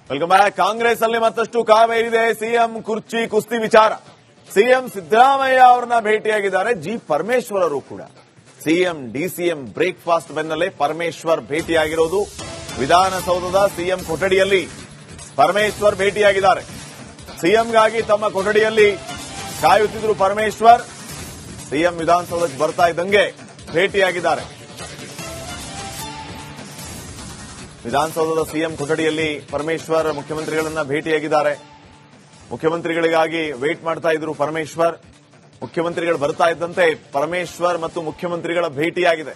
Welcome back. Congress ಅಲ್ಲಿ ಮತ್ತಷ್ಟು ಕಾವೇರಿದೆ. CM ಕುರ್ಚಿ ಕುಸ್ತಿ ವಿಚಾರ. ಸಿಎಂ ಸಿದ್ದರಾಮಯ್ಯ ಅವರನ್ನ ಭೇಟಿಯಾಗಿದ್ದಾರೆ ಜಿ ಪರಮೇಶ್ವರರು ಕೂಡ. ಸಿಎಂ ಡಿಸಿಎಂ ಬ್ರೇಕ್ಫಾಸ್ಟ್ ಬೆನ್ನಲ್ಲೇ ಪರಮೇಶ್ವರ್ ಭೇಟಿಯಾಗಿರೋದು. ವಿಧಾನಸೌಧದ ಸಿಎಂ ಕೊಠಡಿಯಲ್ಲಿ ಪರಮೇಶ್ವರ್ ಭೇಟಿಯಾಗಿದ್ದಾರೆ. ಸಿಎಂಗಾಗಿ ತಮ್ಮ ಕೊಠಡಿಯಲ್ಲಿ ಕಾಯುತ್ತಿದ್ರು ಪರಮೇಶ್ವರ್. ಸಿಎಂ ವಿಧಾನಸೌಧಕ್ಕೆ ಬರ್ತಾ ಇದ್ದಂಗೆ ಭೇಟಿಯಾಗಿದ್ದಾರೆ. ವಿಧಾನಸೌಧದ ಸಿಎಂ ಕೊಠಡಿಯಲ್ಲಿ ಪರಮೇಶ್ವರ್ ಮುಖ್ಯಮಂತ್ರಿಗಳನ್ನ ಭೇಟಿಯಾಗಿದ್ದಾರೆ. ಮುಖ್ಯಮಂತ್ರಿಗಳಿಗಾಗಿ ವೇಟ್ ಮಾಡ್ತಾ ಇದ್ರು ಪರಮೇಶ್ವರ್. ಮುಖ್ಯಮಂತ್ರಿಗಳು ಬರ್ತಾ ಇದ್ದಂತೆ ಪರಮೇಶ್ವರ್ ಮತ್ತು ಮುಖ್ಯಮಂತ್ರಿಗಳ ಭೇಟಿಯಾಗಿದೆ.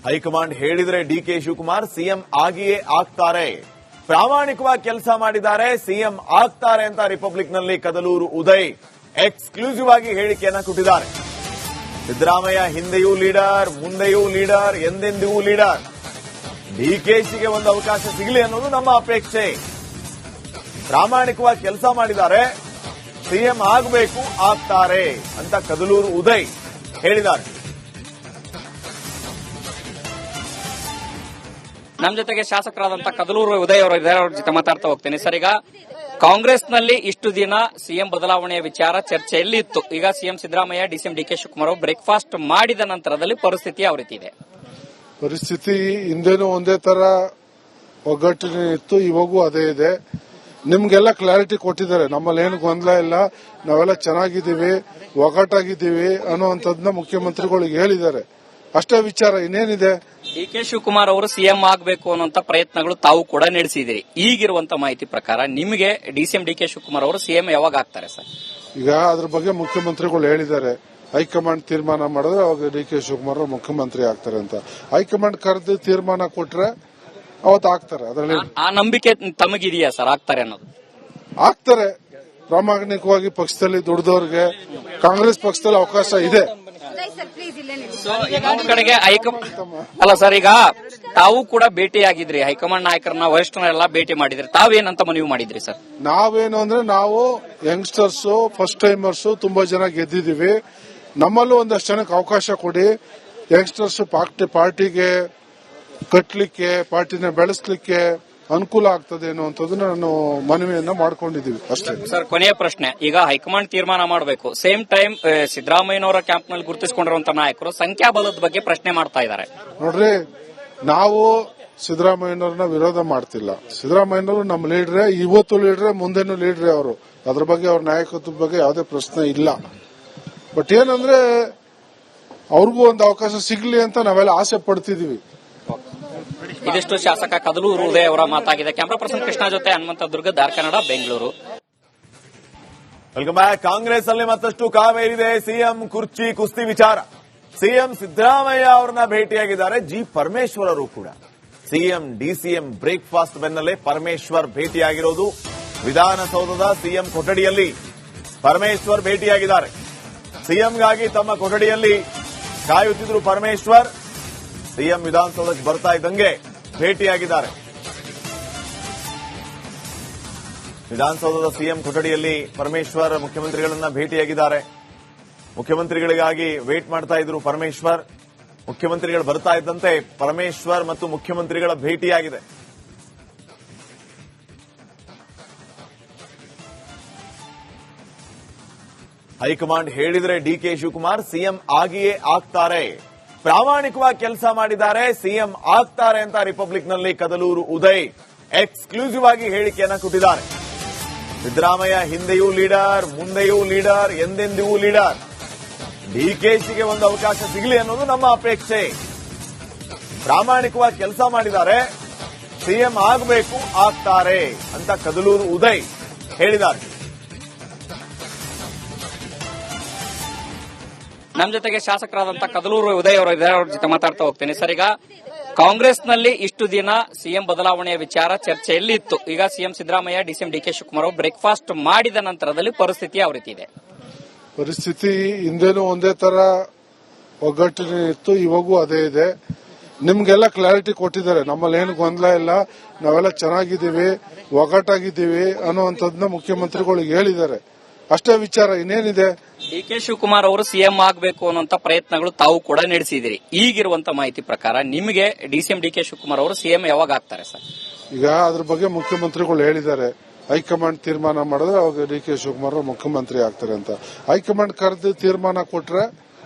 ಹೈಕಮಾಂಡ್ ಹೇಳಿದ್ರೆ ಡಿಕೆ ಶಿವಕುಮಾರ್ ಸಿಎಂ ಆಗಿಯೇ ಆಗ್ತಾರೆ. ಪ್ರಾಮಾಣಿಕವಾಗಿ ಕೆಲಸ ಮಾಡಿದ್ದಾರೆ, ಸಿಎಂ ಆಗ್ತಾರೆ ಅಂತ ರಿಪಬ್ಲಿಕ್ನಲ್ಲಿ ಕದಲೂರು ಉದಯ್ ಎಕ್ಸ್ಕ್ಲೂಸಿವ್ ಆಗಿ ಹೇಳಿಕೆಯನ್ನ ಕೊಟ್ಟಿದ್ದಾರೆ. ಸಿದ್ದರಾಮಯ್ಯ ಹಿಂದೆಯೂ ಲೀಡರ್, ಮುಂದೆಯೂ ಲೀಡರ್, ಎಂದೆಂದಿಗೂ ಲೀಡರ್. ಡಿಕೆಶಿಗೆ ಒಂದು ಅವಕಾಶ ಸಿಗಲಿ ಅನ್ನೋದು ನಮ್ಮ ಅಪೇಕ್ಷೆ. ಪ್ರಾಮಾಣಿಕವಾಗಿ ಕೆಲಸ ಮಾಡಿದ್ದಾರೆ, ಸಿಎಂ ಆಗಬೇಕು, ಆಗ್ತಾರೆ ಅಂತ ಕದಲೂರು ಉದಯ್ ಹೇಳಿದ್ದಾರೆ. ನಮ್ಮ ಜೊತೆಗೆ ಶಾಸಕರಾದಂತಹ ಕದಲೂರು ಉದಯ್ ಅವರ ಜೊತೆ ಮಾತಾಡ್ತಾ ಹೋಗ್ತೇನೆ. ಸರ್, ಈಗ ಕಾಂಗ್ರೆಸ್ನಲ್ಲಿ ಇಷ್ಟು ದಿನ ಸಿಎಂ ಬದಲಾವಣೆಯ ವಿಚಾರ ಚರ್ಚೆಯಲ್ಲಿ ಇತ್ತು. ಈಗ ಸಿಎಂ ಸಿದ್ದರಾಮಯ್ಯ, ಡಿಸಿಎಂ ಡಿಕೆ ಶಿವಕುಮಾರ್ ಅವರು ಬ್ರೇಕ್ಫಾಸ್ಟ್ ಮಾಡಿದ ನಂತರದಲ್ಲಿ ಪರಿಸ್ಥಿತಿ ಯಾವ ರೀತಿ ಇದೆ? ಪರಿಸ್ಥಿತಿ ಹಿಂದೆನೂ ಒಂದೇ ತರ ಒಗ್ಗಟ್ಟಿನ ಇತ್ತು, ಇವಾಗೂ ಅದೇ ಇದೆ. ನಿಮ್ಗೆಲ್ಲ ಕ್ಲಾರಿಟಿ ಕೊಟ್ಟಿದ್ದಾರೆ. ನಮ್ಮಲ್ಲಿ ಏನು ಗೊಂದಲ ಇಲ್ಲ, ನಾವೆಲ್ಲ ಚೆನ್ನಾಗಿದ್ದೀವಿ, ಒಗ್ಗಟ್ಟಾಗಿದ್ದೀವಿ ಅನ್ನುವಂಥದ್ದನ್ನ ಮುಖ್ಯಮಂತ್ರಿಗಳಿಗೆ ಹೇಳಿದ್ದಾರೆ. ಅಷ್ಟೇ ವಿಚಾರ, ಇನ್ನೇನಿದೆ? ಡಿಕೆ ಶಿವಕುಮಾರ್ ಅವರು ಸಿಎಂ ಆಗಬೇಕು ಅನ್ನುವಂತ ಪ್ರಯತ್ನಗಳು ತಾವು ಕೂಡ ನಡೆಸಿದಿರಿ. ಈಗಿರುವಂತ ಮಾಹಿತಿ ಪ್ರಕಾರ ನಿಮಗೆ ಡಿಸಿಎಂ ಡಿಕೆ ಶಿವಕುಮಾರ್ ಅವರು ಸಿಎಂ ಯಾವಾಗ ಆಗ್ತಾರೆ ಸರ್? ಈಗ ಅದ್ರ ಬಗ್ಗೆ ಮುಖ್ಯಮಂತ್ರಿಗಳು ಹೇಳಿದ್ದಾರೆ. ಹೈಕಮಾಂಡ್ ತೀರ್ಮಾನ ಮಾಡಿದ್ರೆ ಅವಾಗ ಡಿಕೆ ಶಿವಕುಮಾರ್ ಮುಖ್ಯಮಂತ್ರಿ ಆಗ್ತಾರೆ ಅಂತ. ಹೈಕಮಾಂಡ್ ಕರೆದು ತೀರ್ಮಾನ ಕೊಟ್ರೆ ಅವತ್ತು ಆಗ್ತಾರೆ. ಅದರಲ್ಲಿ ಆ ನಂಬಿಕೆ ತಮಗಿದೆಯಾ ಸರ್, ಆಗ್ತಾರೆ ಅನ್ನೋದು? ಆಗ್ತಾರೆ. ಪ್ರಾಮಾಣಿಕವಾಗಿ ಪಕ್ಷದಲ್ಲಿ ದುಡಿದವ್ರಿಗೆ ಕಾಂಗ್ರೆಸ್ ಪಕ್ಷದಲ್ಲಿ ಅವಕಾಶ ಇದೆ. ಕಡೆಗೆ ಅಲ್ಲ ಸರ್, ಈಗ ತಾವು ಕೂಡ ಭೇಟಿಯಾಗಿದ್ರಿ, ಹೈಕಮಾಂಡ್ ನಾಯಕರನ್ನ ವರಿಷ್ಠರೆಲ್ಲ ಭೇಟಿ ಮಾಡಿದ್ರಿ. ತಾವೇನಂತ ಮನವಿ ಮಾಡಿದ್ರಿ ಸರ್? ನಾವೇನು ಅಂದ್ರೆ, ನಾವು ಯಂಗ್ಸ್ಟರ್ಸ್, ಫಸ್ಟ್ ಟೈಮರ್ಸ್ ತುಂಬಾ ಜನ ಗೆದ್ದಿದ್ದೀವಿ. ನಮ್ಮಲ್ಲೂ ಒಂದಷ್ಟು ಜನಕ್ಕೆ ಅವಕಾಶ ಕೊಡಿ. ಯಂಗ್ಸ್ಟರ್ಸ್ ಪಾರ್ಟಿಗೆ ಕಟ್ಟಲಿಕ್ಕೆ, ಪಾರ್ಟಿನ ಬೆಳೆಸಲಿಕ್ಕೆ ಅನುಕೂಲ ಆಗ್ತದೆ ಅನ್ನುವಂಥದ್ದು ನಾನು ಮನವಿಯನ್ನ ಮಾಡ್ಕೊಂಡಿದ್ದೀವಿ ಅಷ್ಟೇ. ಸರ್, ಕೊನೆಯ ಪ್ರಶ್ನೆ. ಈಗ ಹೈಕಮಾಂಡ್ ತೀರ್ಮಾನ ಮಾಡಬೇಕು, ಸೇಮ್ ಟೈಮ್ ಸಿದ್ದರಾಮಯ್ಯನವರ ಕ್ಯಾಂಪ್ನಲ್ಲಿ ಗುರುತಿಸಿಕೊಂಡಿರುವಂತಹ ನಾಯಕರು ಸಂಖ್ಯಾಬಲದ ಬಗ್ಗೆ ಪ್ರಶ್ನೆ ಮಾಡ್ತಾ ಇದ್ದಾರೆ. ನೋಡ್ರಿ, ನಾವು ಸಿದ್ದರಾಮಯ್ಯನವ್ರನ್ನ ವಿರೋಧ ಮಾಡ್ತಿಲ್ಲ. ಸಿದ್ದರಾಮಯ್ಯನವರು ನಮ್ಮ ಲೀಡ್ರೆ, ಇವತ್ತು ಲೀಡ್ರೆ, ಮುಂದೆನೂ ಲೀಡ್ರೆ ಅವರು. ಅದ್ರ ಬಗ್ಗೆ ಅವ್ರ ನಾಯಕತ್ವದ ಬಗ್ಗೆ ಯಾವುದೇ ಪ್ರಶ್ನೆ ಇಲ್ಲ. ಬಟ್ ಏನಂದ್ರೆ, ಅವ್ರಿಗೂ ಒಂದು ಅವಕಾಶ ಸಿಗ್ಲಿ ಅಂತ ನಾವೆಲ್ಲ ಆಸೆ ಪಡ್ತಿದೀವಿ. ಇದಿಷ್ಟು ಶಾಸಕ ಕದಲೂರು ಉದಯ್ ಅವರ ಮಾತಾಗಿದೆ. ಕ್ಯಾಮರಾ ಪರ್ಸನ್ ಕೃಷ್ಣ ಜೊತೆ ಹನುಮಂತ ದುರ್ಗ, ದಾರ್ ಕನ್ನಡ, ಬೆಂಗಳೂರು. Welcome back. ಕಾಂಗ್ರೆಸ್ ಅಲ್ಲಿ ಮತ್ತಷ್ಟು ಕಾವೇರಿದೆ. ಸಿಎಂ ಕುರ್ಚಿ ಕುಸ್ತಿ ವಿಚಾರ. ಸಿಎಂ ಸಿದ್ದರಾಮಯ್ಯ ಅವರನ್ನ ಭೇಟಿಯಾಗಿದ್ದಾರೆ ಜಿ ಪರಮೇಶ್ವರರು ಕೂಡ. ಸಿಎಂ ಡಿಸಿಎಂ ಬ್ರೇಕ್ಫಾಸ್ಟ್ ಬೆನ್ನಲ್ಲೇ ಪರಮೇಶ್ವರ್ ಭೇಟಿಯಾಗಿರೋದು. ವಿಧಾನಸೌಧದ ಸಿಎಂ ಕೊಠಡಿಯಲ್ಲಿ ಪರಮೇಶ್ವರ್ ಭೇಟಿಯಾಗಿದ್ದಾರೆ. ಸಿಎಂಗಾಗಿ ತಮ್ಮ ಕೊಠಡಿಯಲ್ಲಿ ಕಾಯುತ್ತಿದ್ರು ಪರಮೇಶ್ವರ್. ಸಿಎಂ ವಿಧಾನಸೌಧಕ್ಕೆ ಬರ್ತಾ ಇದ್ದಂಗೆ ಭೇಟಿಯಾಗಿದ್ದಾರೆ. ವಿಧಾನಸೌಧದ ಸಿಎಂ ಕೊಠಡಿಯಲ್ಲಿ ಪರಮೇಶ್ವರ್ ಮುಖ್ಯಮಂತ್ರಿಗಳನ್ನ ಭೇಟಿಯಾಗಿದ್ದಾರೆ. ಮುಖ್ಯಮಂತ್ರಿಗಳಿಗಾಗಿ ವೇಟ್ ಮಾಡ್ತಾ ಇದ್ರು ಪರಮೇಶ್ವರ್. ಮುಖ್ಯಮಂತ್ರಿಗಳು ಬರ್ತಾ ಇದ್ದಂತೆ ಪರಮೇಶ್ವರ್ ಮತ್ತು ಮುಖ್ಯಮಂತ್ರಿಗಳ ಭೇಟಿಯಾಗಿದೆ. ಹೈಕಮಾಂಡ್ ಹೇಳಿದ್ರೆ ಡಿಕೆ ಶಿವಕುಮಾರ್ ಸಿಎಂ ಆಗಿಯೇ ಆಗ್ತಾರೆ. ಪ್ರಾಮಾಣಿಕವಾಗಿ ಕೆಲಸ ಮಾಡಿದ್ದಾರೆ, ಸಿಎಂ ಆಗ್ತಾರೆ ಅಂತ ರಿಪಬ್ಲಿಕ್ನಲ್ಲಿ ಕದಲೂರು ಉದಯ್ ಎಕ್ಸ್ಕ್ಲೂಸಿವ್ ಆಗಿ ಹೇಳಿಕೆಯನ್ನ ಕೊಟ್ಟಿದ್ದಾರೆ. ಸಿದ್ದರಾಮಯ್ಯ ಹಿಂದೆಯೂ ಲೀಡರ್, ಮುಂದೆಯೂ ಲೀಡರ್, ಎಂದೆಂದಿಗೂ ಲೀಡರ್. ಡಿಕೆಶಿಗೆ ಒಂದು ಅವಕಾಶ ಸಿಗಲಿ ಅನ್ನೋದು ನಮ್ಮ ಅಪೇಕ್ಷೆ. ಪ್ರಾಮಾಣಿಕವಾಗಿ ಕೆಲಸ ಮಾಡಿದ್ದಾರೆ, ಸಿಎಂ ಆಗಬೇಕು, ಆಗ್ತಾರೆ ಅಂತ ಕದಲೂರು ಉದಯ್ ಹೇಳಿದ್ದಾರೆ. ನಮ್ಮ ಜೊತೆಗೆ ಶಾಸಕರಾದಂತಹ ಕದಲೂರು ಉದಯ್ ಅವರ ಜೊತೆ ಮಾತಾಡ್ತಾ ಹೋಗ್ತೇನೆ. ಸರ್, ಈಗ ಕಾಂಗ್ರೆಸ್ನಲ್ಲಿ ಇಷ್ಟು ದಿನ ಸಿಎಂ ಬದಲಾವಣೆಯ ವಿಚಾರ ಚರ್ಚೆಯಲ್ಲಿ ಇತ್ತು. ಈಗ ಸಿಎಂ ಸಿದ್ದರಾಮಯ್ಯ, ಡಿಸಿಎಂ ಡಿಕೆ ಶಿವಕುಮಾರ್ ಅವರು ಬ್ರೇಕ್ಫಾಸ್ಟ್ ಮಾಡಿದ ನಂತರದಲ್ಲಿ ಪರಿಸ್ಥಿತಿ ಯಾವ ರೀತಿ ಇದೆ? ಪರಿಸ್ಥಿತಿ ಹಿಂದೆನೂ ಒಂದೇ ತರ ಒಗ್ಗಟ್ಟಿನ ಇತ್ತು, ಇವಾಗೂ ಅದೇ ಇದೆ. ನಿಮ್ಗೆಲ್ಲ ಕ್ಲಾರಿಟಿ ಕೊಟ್ಟಿದ್ದಾರೆ. ನಮ್ಮಲ್ಲಿ ಏನು ಗೊಂದಲ ಇಲ್ಲ, ನಾವೆಲ್ಲ ಚೆನ್ನಾಗಿದ್ದೀವಿ, ಒಗ್ಗಟ್ಟಾಗಿದ್ದೀವಿ ಅನ್ನುವಂಥದ್ದನ್ನ ಮುಖ್ಯಮಂತ್ರಿಗಳಿಗೆ ಹೇಳಿದ್ದಾರೆ. ಅಷ್ಟೇ ವಿಚಾರ, ಇನ್ನೇನಿದೆ. ಡಿ ಕೆ ಶಿವಕುಮಾರ್ ಅವರು ಸಿಎಂ ಆಗಬೇಕು ಅನ್ನುವಂತ ಪ್ರಯತ್ನಗಳು ತಾವು ಕೂಡ ನಡೆಸಿದಿರಿ. ಈಗಿರುವಂತ ಮಾಹಿತಿ ಪ್ರಕಾರ ನಿಮಗೆ ಡಿಸಿಎಂ ಡಿ ಕೆ ಶಿವಕುಮಾರ್ ಅವರು ಸಿಎಂ ಯಾವಾಗ ಆಗ್ತಾರೆ ಸರ್? ಈಗ ಅದ್ರ ಬಗ್ಗೆ ಮುಖ್ಯಮಂತ್ರಿಗಳು ಹೇಳಿದ್ದಾರೆ, ಹೈಕಮಾಂಡ್ ತೀರ್ಮಾನ ಮಾಡಿದ್ರೆ ಅವಾಗ ಡಿ ಕೆ ಶಿವಕುಮಾರ್ ಮುಖ್ಯಮಂತ್ರಿ ಆಗ್ತಾರೆ ಅಂತ. ಹೈಕಮಾಂಡ್ ಕರೆದು ತೀರ್ಮಾನ ಕೊಟ್ರೆ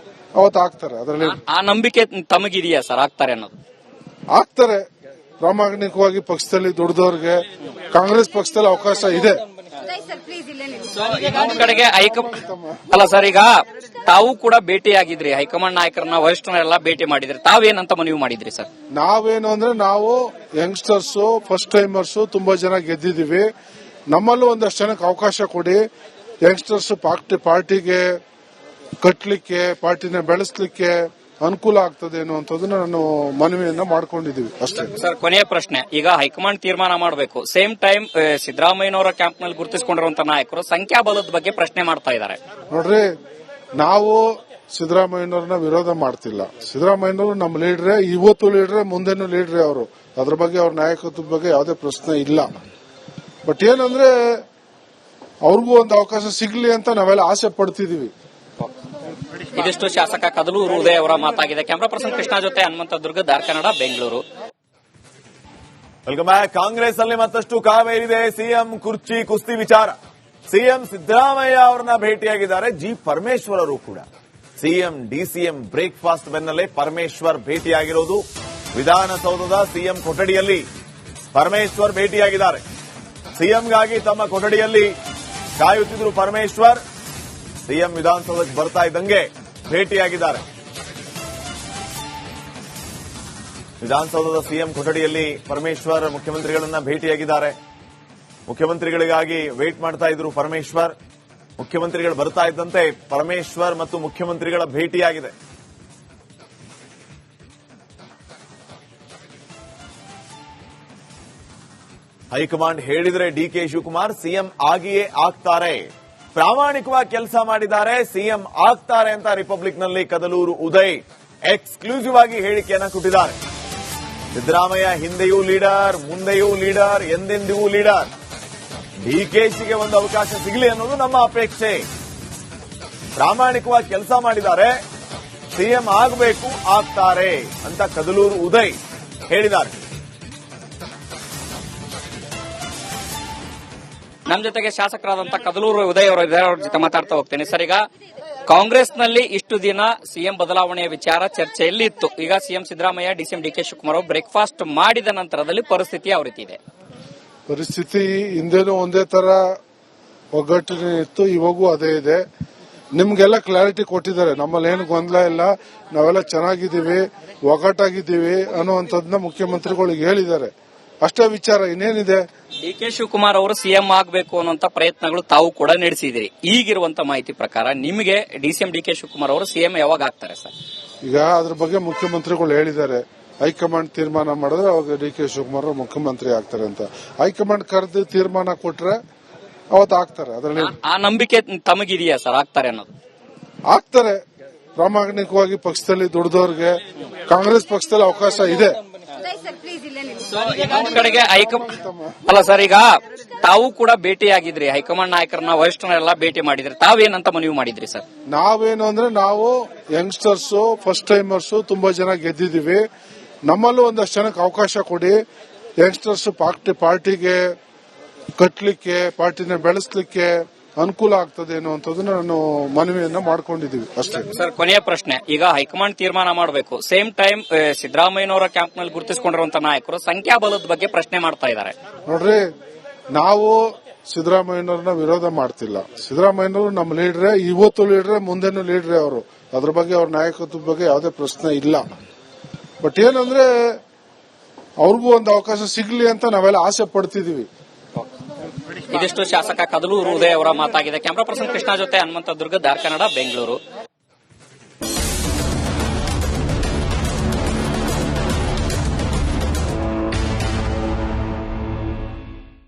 ಅವತ್ತು ಆಗ್ತಾರೆ. ಅದರಲ್ಲಿ ಆ ನಂಬಿಕೆ ತಮಗಿದೆಯಾ ಸರ್ ಆಗ್ತಾರೆ ಅನ್ನೋದು? ಆಗ್ತಾರೆ. ಪ್ರಾಮಾಣಿಕವಾಗಿ ಪಕ್ಷದಲ್ಲಿ ದುಡಿದವ್ರಿಗೆ ಕಾಂಗ್ರೆಸ್ ಪಕ್ಷದಲ್ಲಿ ಅವಕಾಶ ಇದೆ. ಇನ್ನೊಂದು ಕಡೆಗೆ ಅಲ್ಲ ಸರ್, ಈಗ ತಾವು ಕೂಡ ಭೇಟಿಯಾಗಿದ್ರಿ, ಹೈಕಮಾಂಡ್ ನಾಯಕರನ್ನ ವರಿಷ್ಠರೆಲ್ಲ ಭೇಟಿ ಮಾಡಿದ್ರಿ, ತಾವೇನಂತ ಮನವಿ ಮಾಡಿದ್ರಿ ಸರ್? ನಾವೇನು ಅಂದ್ರೆ ನಾವು ಯಂಗ್ಸ್ಟರ್ಸ್ ಫಸ್ಟ್ ಟೈಮರ್ಸ್ ತುಂಬಾ ಜನ ಗೆದ್ದಿದೀವಿ. ನಮ್ಮಲ್ಲೂ ಒಂದಷ್ಟು ಜನಕ್ಕೆ ಅವಕಾಶ ಕೊಡಿ. ಯಂಗ್ಸ್ಟರ್ಸ್ ಪಾರ್ಟಿಗೆ ಕಟ್ಟಲಿಕ್ಕೆ, ಪಾರ್ಟಿನ ಬೆಳೆಸಲಿಕ್ಕೆ ಅನುಕೂಲ ಆಗ್ತದೆ ಅನ್ನುವಂಥದ್ದನ್ನ ನಾನು ಮನವಿಯನ್ನ ಮಾಡ್ಕೊಂಡಿದೀವಿ ಅಷ್ಟೇ. ಸರ್, ಕೊನೆಯ ಪ್ರಶ್ನೆ, ಈಗ ಹೈಕಮಾಂಡ್ ತೀರ್ಮಾನ ಮಾಡಬೇಕು, ಸೇಮ್ ಟೈಮ್ ಸಿದ್ದರಾಮಯ್ಯನವರ ಕ್ಯಾಂಪ್ನಲ್ಲಿ ಗುರುತಿಸಿಕೊಂಡಿರುವಂತಹ ನಾಯಕರು ಸಂಖ್ಯಾಬಲದ ಬಗ್ಗೆ ಪ್ರಶ್ನೆ ಮಾಡ್ತಾ ಇದ್ದಾರೆ. ನೋಡ್ರಿ, ನಾವು ಸಿದ್ದರಾಮಯ್ಯನವ್ರನ್ನ ವಿರೋಧ ಮಾಡ್ತಿಲ್ಲ. ಸಿದ್ದರಾಮಯ್ಯನವರು ನಮ್ಮ ಲೀಡ್ರೆ, ಇವತ್ತು ಲೀಡ್ರೆ, ಮುಂದೆನೂ ಲೀಡ್ರೆ. ಅವರು ಅದ್ರ ಬಗ್ಗೆ ಅವ್ರ ನಾಯಕತ್ವದ ಬಗ್ಗೆ ಯಾವುದೇ ಪ್ರಶ್ನೆ ಇಲ್ಲ. ಬಟ್ ಏನಂದ್ರೆ ಅವ್ರಿಗೂ ಒಂದು ಅವಕಾಶ ಸಿಗ್ಲಿ ಅಂತ ನಾವೆಲ್ಲ ಆಸೆ ಪಡ್ತಿದೀವಿ. ಇದಿಷ್ಟು ಶಾಸಕ ಕದಲೂರು ಉದಯ್ ಅವರ ಮಾತಾಗಿದೆ. ಕ್ಯಾಮರಾ ಪರ್ಸನ್ ಕೃಷ್ಣ ಜೊತೆ ಹನುಮಂತ ದುರ್ಗ, ದಾರ್ ಕನ್ನಡ, ಬೆಂಗಳೂರು. Welcome back. ಕಾಂಗ್ರೆಸ್ ಅಲ್ಲಿ ಮತ್ತಷ್ಟು ಕಾವೇರಿದೆ. ಸಿಎಂ ಕುರ್ಚಿ ಕುಸ್ತಿ ವಿಚಾರ. ಸಿಎಂ ಸಿದ್ದರಾಮಯ್ಯ ಅವರನ್ನ ಭೇಟಿಯಾಗಿದ್ದಾರೆ ಜಿ ಪರಮೇಶ್ವರರು ಕೂಡ. ಸಿಎಂ ಡಿಸಿಎಂ ಬ್ರೇಕ್ಫಾಸ್ಟ್ ಬೆನ್ನಲ್ಲೇ ಪರಮೇಶ್ವರ್ ಭೇಟಿಯಾಗಿರೋದು. ವಿಧಾನಸೌಧದ ಸಿಎಂ ಕೊಠಡಿಯಲ್ಲಿ ಪರಮೇಶ್ವರ್ ಭೇಟಿಯಾಗಿದ್ದಾರೆ. ಸಿಎಂಗಾಗಿ ತಮ್ಮ ಕೊಠಡಿಯಲ್ಲಿ ಕಾಯುತ್ತಿದ್ರು ಪರಮೇಶ್ವರ್. ಸಿಎಂ ವಿಧಾನಸೌಧಕ್ಕೆ ಬರ್ತಾ ಇದ್ದಂಗೆ ಭೇಟಿಯಾಗಿದ್ದಾರೆ. ವಿಧಾನಸೌಧದ ಸಿಎಂ ಕೊಠಡಿಯಲ್ಲಿ ಪರಮೇಶ್ವರ್ ಮುಖ್ಯಮಂತ್ರಿಗಳನ್ನ ಭೇಟಿಯಾಗಿದ್ದಾರೆ. ಮುಖ್ಯಮಂತ್ರಿಗಳಿಗಾಗಿ ವೇಟ್ ಮಾಡ್ತಾ ಇದ್ರು ಪರಮೇಶ್ವರ್. ಮುಖ್ಯಮಂತ್ರಿಗಳು ಬರ್ತಾ ಇದ್ದಂತೆ ಪರಮೇಶ್ವರ್ ಮತ್ತು ಮುಖ್ಯಮಂತ್ರಿಗಳ ಭೇಟಿಯಾಗಿದೆ. ಹೈಕಮಾಂಡ್ ಹೇಳಿದ್ರೆ ಡಿಕೆ ಶಿವಕುಮಾರ್ ಸಿಎಂ ಆಗಿಯೇ ಆಗ್ತಾರೆ. ಪ್ರಾಮಾಣಿಕವಾಗಿ ಕೆಲಸ ಮಾಡಿದ್ದಾರೆ, ಸಿಎಂ ಆಗ್ತಾರೆ ಅಂತ ರಿಪಬ್ಲಿಕ್ನಲ್ಲಿ ಕದಲೂರು ಉದಯ್ ಎಕ್ಸ್ಕ್ಲೂಸಿವ್ ಆಗಿ ಹೇಳಿಕೆಯನ್ನ ಕೊಟ್ಟಿದ್ದಾರೆ. ಸಿದ್ದರಾಮಯ್ಯ ಹಿಂದೆಯೂ ಲೀಡರ್, ಮುಂದೆಯೂ ಲೀಡರ್, ಎಂದೆಂದಿಗೂ ಲೀಡರ್. ಡಿಕೆಶಿಗೆ ಒಂದು ಅವಕಾಶ ಸಿಗಲಿ ಅನ್ನೋದು ನಮ್ಮ ಅಪೇಕ್ಷೆ. ಪ್ರಾಮಾಣಿಕವಾಗಿ ಕೆಲಸ ಮಾಡಿದ್ದಾರೆ, ಸಿಎಂ ಆಗಬೇಕು, ಆಗ್ತಾರೆ ಅಂತ ಕದಲೂರು ಉದಯ್ ಹೇಳಿದ್ದಾರೆ. ನಮ್ಮ ಜೊತೆಗೆ ಶಾಸಕರಾದಂತಹ ಕದಲೂರು ಉದಯ್ ಅವರ ಜೊತೆ ಮಾತಾಡ್ತಾ ಹೋಗ್ತೇನೆ. ಸರ್, ಈಗ ಕಾಂಗ್ರೆಸ್ನಲ್ಲಿ ಇಷ್ಟು ದಿನ ಸಿಎಂ ಬದಲಾವಣೆಯ ವಿಚಾರ ಚರ್ಚೆಯಲ್ಲಿ ಇತ್ತು. ಈಗ CM Siddaramaiah, DCM D K Shivakumar ಅವರು ಬ್ರೇಕ್ಫಾಸ್ಟ್ ಮಾಡಿದ ನಂತರದಲ್ಲಿ ಪರಿಸ್ಥಿತಿ ಯಾವ ರೀತಿ ಇದೆ? ಪರಿಸ್ಥಿತಿ ಹಿಂದೆನೂ ಒಂದೇ ತರ ಒಗ್ಗಟ್ಟಿನ ಇತ್ತು, ಇವಾಗೂ ಅದೇ ಇದೆ. ನಿಮ್ಗೆಲ್ಲ ಕ್ಲಾರಿಟಿ ಕೊಟ್ಟಿದ್ದಾರೆ. ನಮ್ಮಲ್ಲಿ ಏನು ಗೊಂದಲ ಇಲ್ಲ, ನಾವೆಲ್ಲ ಚೆನ್ನಾಗಿದ್ದೀವಿ, ಒಗ್ಗಟ್ಟಾಗಿದ್ದೀವಿ ಅನ್ನುವಂಥದ್ದನ್ನ ಮುಖ್ಯಮಂತ್ರಿಗಳಿಗೆ ಹೇಳಿದ್ದಾರೆ. ಅಷ್ಟೇ ವಿಚಾರ, ಇನ್ನೇನಿದೆ. ಡಿ ಕೆ ಶಿವಕುಮಾರ್ ಅವರು ಸಿಎಂ ಆಗಬೇಕು ಅನ್ನುವಂತ ಪ್ರಯತ್ನಗಳು ತಾವು ಕೂಡ ನಡೆಸಿದಿರಿ. ಈಗಿರುವಂತ ಮಾಹಿತಿ ಪ್ರಕಾರ ನಿಮಗೆ ಡಿಸಿಎಂ ಡಿ ಕೆ ಶಿವಕುಮಾರ್ ಅವರು ಸಿಎಂ ಯಾವಾಗ ಆಗ್ತಾರೆ ಸರ್? ಈಗ ಅದ್ರ ಬಗ್ಗೆ ಮುಖ್ಯಮಂತ್ರಿಗಳು ಹೇಳಿದ್ದಾರೆ, ಹೈಕಮಾಂಡ್ ತೀರ್ಮಾನ ಮಾಡಿದ್ರೆ ಅವಾಗ ಡಿ ಕೆ ಶಿವಕುಮಾರ್ ಮುಖ್ಯಮಂತ್ರಿ ಆಗ್ತಾರೆ ಅಂತ. ಹೈಕಮಾಂಡ್ ಕರೆದು ತೀರ್ಮಾನ ಕೊಟ್ರೆ ಅವತ್ತು ಆಗ್ತಾರೆ. ಅದರಲ್ಲಿ ಆ ನಂಬಿಕೆ ತಮಗಿದೆಯಾ ಸರ್ ಆಗ್ತಾರೆ ಅನ್ನೋದು? ಆಗ್ತಾರೆ. ಪ್ರಾಮಾಣಿಕವಾಗಿ ಪಕ್ಷದಲ್ಲಿ ದುಡಿದವ್ರಿಗೆ ಕಾಂಗ್ರೆಸ್ ಪಕ್ಷದಲ್ಲಿ ಅವಕಾಶ ಇದೆ. ಇನ್ನೊಂದು ಕಡೆಗೆ ಅಲ್ಲ ಸರ್, ಈಗ ತಾವು ಕೂಡ ಭೇಟಿಯಾಗಿದ್ರಿ, ಹೈಕಮಾಂಡ್ ನಾಯಕರನ್ನ ವರಿಷ್ಠರೆಲ್ಲ ಭೇಟಿ ಮಾಡಿದ್ರಿ, ತಾವೇನಂತ ಮನವಿ ಮಾಡಿದ್ರಿ ಸರ್? ನಾವೇನು ಅಂದ್ರೆ ನಾವು ಯಂಗ್ಸ್ಟರ್ಸ್ ಫಸ್ಟ್ ಟೈಮರ್ಸ್ ತುಂಬಾ ಜನ ಗೆದ್ದಿದೀವಿ. ನಮ್ಮಲ್ಲೂ ಒಂದಷ್ಟು ಜನಕ್ಕೆ ಅವಕಾಶ ಕೊಡಿ. ಯಂಗ್ಸ್ಟರ್ಸ್ ಪಾರ್ಟಿಗೆ ಕಟ್ಟಲಿಕ್ಕೆ, ಪಾರ್ಟಿನ ಬೆಳೆಸಲಿಕ್ಕೆ ಅನುಕೂಲ ಆಗ್ತದೆ ಅನ್ನುವಂಥದ್ದನ್ನ ನಾನು ಮನವಿಯನ್ನ ಮಾಡ್ಕೊಂಡಿದೀವಿ ಅಷ್ಟೇ. ಸರ್, ಕೊನೆಯ ಪ್ರಶ್ನೆ, ಈಗ ಹೈಕಮಾಂಡ್ ತೀರ್ಮಾನ ಮಾಡಬೇಕು, ಸೇಮ್ ಟೈಮ್ ಸಿದ್ದರಾಮಯ್ಯನವರ ಕ್ಯಾಂಪ್ನಲ್ಲಿ ಗುರುತಿಸಿಕೊಂಡಿರುವಂತಹ ನಾಯಕರು ಸಂಖ್ಯಾಬಲದ ಬಗ್ಗೆ ಪ್ರಶ್ನೆ ಮಾಡ್ತಾ ಇದ್ದಾರೆ. ನೋಡ್ರಿ, ನಾವು ಸಿದ್ದರಾಮಯ್ಯನವ್ರನ್ನ ವಿರೋಧ ಮಾಡ್ತಿಲ್ಲ. ಸಿದ್ದರಾಮಯ್ಯನವರು ನಮ್ಮ ಲೀಡ್ರೆ, ಇವತ್ತು ಲೀಡ್ರೆ, ಮುಂದೆನೂ ಲೀಡ್ರೆ. ಅವರು ಅದ್ರ ಬಗ್ಗೆ ಅವ್ರ ನಾಯಕತ್ವದ ಬಗ್ಗೆ ಯಾವುದೇ ಪ್ರಶ್ನೆ ಇಲ್ಲ. ಬಟ್ ಏನಂದ್ರೆ ಅವ್ರಿಗೂ ಒಂದು ಅವಕಾಶ ಸಿಗ್ಲಿ ಅಂತ ನಾವೆಲ್ಲ ಆಸೆ ಪಡ್ತಿದೀವಿ. ಇದಿಷ್ಟು ಶಾಸಕ ಕದಲೂರು ಉದಯ್ ಅವರ ಮಾತಾಗಿದೆ. ಕ್ಯಾಮರಾ ಪರ್ಸನ್ ಕೃಷ್ಣ ಜೊತೆ ಹನುಮಂತ ದುರ್ಗ, ದಾರ್ ಕನ್ನಡ, ಬೆಂಗಳೂರು.